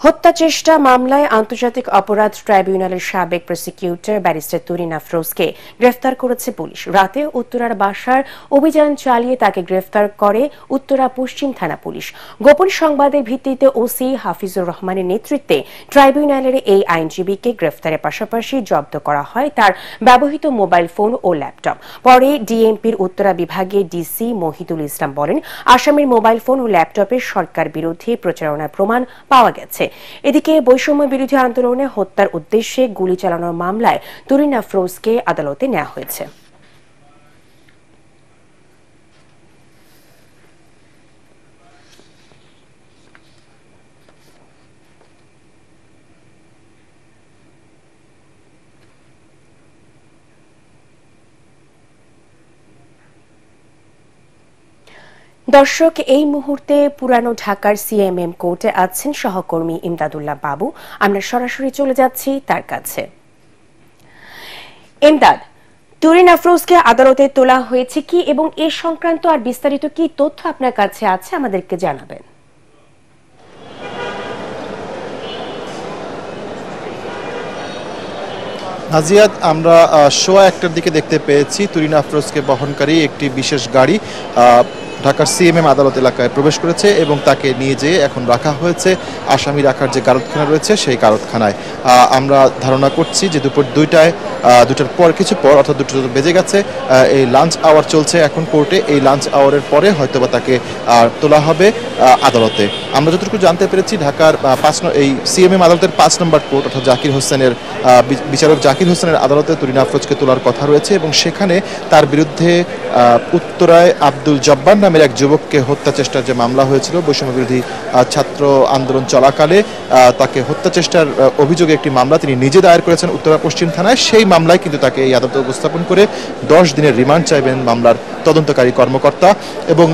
হত্যা চেষ্টা মামলায় আন্তর্জাতিক অপরাধ ট্রাইব্যুনালের সাবেক প্রসিকিউটর ব্যারিস্টার তুরিন আফরোজকে গ্রেফতার করেছে পুলিশ। রাতে উত্তরার বাসার অভিযান চালিয়ে তাকে গ্রেফতার করে উত্তরা পশ্চিম থানা পুলিশ। গোপন সংবাদের ভিত্তিতে ওসি হাফিজুর রহমানের নেতৃত্বে ট্রাইব্যুনালের এই আইনজীবীকে গ্রেফতারের পাশাপাশি জব্দ করা হয় তার ব্যবহৃত মোবাইল ফোন ও ল্যাপটপ। পরে ডিএমপির উত্তরা বিভাগের ডিসি মহিদুল ইসলাম বলেন, আসামির মোবাইল ফোন ও ল্যাপটপে সরকার বিরোধী প্রচারণার প্রমাণ পাওয়া গেছে। এদিকে বৈষম্য বিরোধী আন্দোলনে হত্যার উদ্দেশ্যে গুলি চালানোর মামলায় তুরিন আফরোজকে আদালতে নেওয়া হয়েছে। দর্শক, এই মুহূর্তে পুরানো ঢাকার সিএমএম কোর্টে আছেন সহকর্মী ইমদাদুল্লাহ বাবু। আমরা সরাসরি চলে যাচ্ছি তার কাছে। ইমদাদ, তুরিন আফরোজকে আদালতে তোলা হয়েছে কি এবং এ সংক্রান্ত আর বিস্তারিত কি তথ্য আপনার কাছে আছে আমাদেরকে জানাবেন। নাজিয়াত, আমরা সোয়া একটার দিকে দেখতে পেয়েছি তুরিন আফরোজকে বহনকারী একটি বিশেষ গাড়ি ঢাকার সিএমএম আদালত এলাকায় প্রবেশ করেছে এবং তাকে নিয়ে যেয়ে এখন রাখা হয়েছে আসামি রাখার যে কারতখানা রয়েছে সেই কারতখানায়। আমরা ধারণা করছি যে দুপুর দুটার পর কিছু পর অর্থাৎ 2টা বেজে গেছে, এই লাঞ্চ আওয়ার চলছে এখন কোর্টে। এই লাঞ্চ আওয়ারের পরে হয়তোবা তাকে তোলা হবে আদালতে। আমরা যতটুকু জানতে পেরেছি ঢাকার এই সিএমএম আদালতের 5 নম্বর কোর্ট অর্থাৎ জাকির হোসেনের বিচারক জাকির হোসেনের আদালতে তুরিন আফরোজকে তোলার কথা রয়েছে এবং সেখানে তার বিরুদ্ধে উত্তরায় আব্দুল জব্বার নামের এক যুবককে হত্যা চেষ্টার যে মামলা হয়েছিল বৈষম্য বিরোধী ছাত্র আন্দোলন চলাকালে তাকে হত্যা চেষ্টার অভিযোগে একটি মামলা তিনি নিজে দায়ের করেছেন উত্তরা পশ্চিম থানায়। সেই মামলায় কিন্তু তাকে এই আদালতে উপস্থাপন করে 10 দিনের রিমান্ড চাইবেন মামলার তদন্তকারী কর্মকর্তা এবং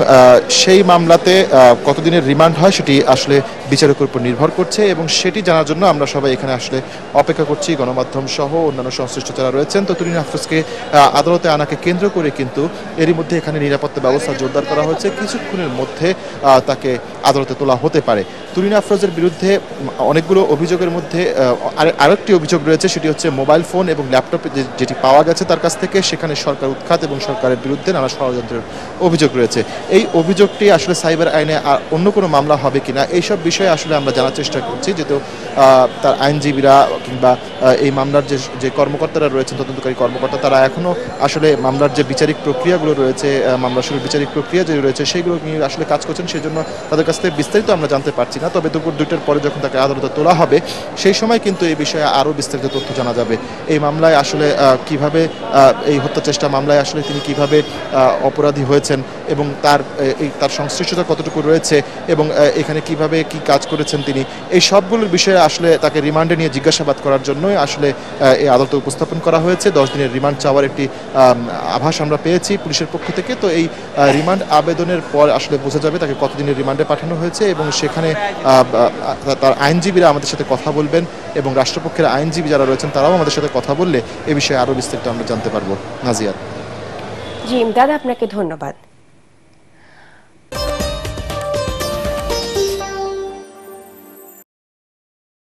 সেই মামলাতে কতদিনের রিমান্ড হয় সেটি আসলে বিচারকের উপর নির্ভর করছে এবং সেটি জানার জন্য আমরা সবাই এখানে আসলে অপেক্ষা করছি, গণমাধ্যম সহ অন্যান্য সংশ্লিষ্ট যারা রয়েছেন। তো তুরিন আফরোজকে আদালতে আনাকে কেন্দ্র করে কিন্তু এরই মধ্যে এখানে নিরাপত্তা ব্যবস্থা জোরদার করা হয়েছে। কিছুক্ষণের মধ্যে তাকে আদালতে তোলা হতে পারে। তুরিন আফরোজের বিরুদ্ধে অনেকগুলো অভিযোগের মধ্যে আরেকটি অভিযোগ রয়েছে, সেটি হচ্ছে মোবাইল ফোন এবং ল্যাপটপ যেটি পাওয়া গেছে তার কাছ থেকে, সেখানে সরকার উৎখাত এবং সরকারের বিরুদ্ধে নানা ষড়যন্ত্রের অভিযোগ রয়েছে। এই অভিযোগটি আসলে সাইবার আইনে অন্য কোনো মামলা হবে কিনা এইসব বিষয়ে আসলে আমরা জানার চেষ্টা করছি, যেহেতু তার আইনজীবীরা কিংবা এই মামলার যে কর্মকর্তারা রয়েছেন তদন্তকারী কর্মকর্তা তারা এখনও আসলে মামলার যে বিচারিক প্রক্রিয়াগুলো রয়েছে, মামলার শুরুর বিচারিক প্রক্রিয়া যে রয়েছে সেইগুলো নিয়ে আসলে কাজ করছেন, সেই জন্য তাদের কাছ থেকে বিস্তারিত আমরা জানতে পারছি না। তবে দুপুর 2টার পরে যখন তাকে আদালতে তোলা হবে সেই সময় কিন্তু এই বিষয়ে আরও বিস্তারিত তথ্য জানা যাবে। এই মামলায় আসলে কিভাবে এই হত্যা চেষ্টা মামলায় আসলে তিনি কিভাবে অপরাধী হয়েছেন এবং তার সংশ্লিষ্টতা কতটুকু রয়েছে এবং এখানে কিভাবে কি কাজ করেছেন তিনি, এই সবগুলোর বিষয়ে আসলে তাকে রিমান্ডে নিয়ে জিজ্ঞাসাবাদ করার জন্যই আসলে এই আদালতে উপস্থাপন করা হয়েছে। 10 দিনের রিমান্ড চাওয়ার একটি আভাস আমরা পেয়েছি পুলিশের পক্ষ থেকে। তো এই রিমান্ড আবেদনের পর আসলে বোঝা যাবে তাকে কতদিনের রিমান্ডে পাঠানো হয়েছে এবং সেখানে তার আইনজীবীরা আমাদের সাথে কথা বলবেন এবং রাষ্ট্রপক্ষের আইনজীবী যারা রয়েছেন তারাও আমাদের সাথে কথা বললে এ বিষয়ে আরও বিস্তারিত আমরা জানতে পারবো। নাজিয়াত। জি ইমদাদ, আপনাকে ধন্যবাদ।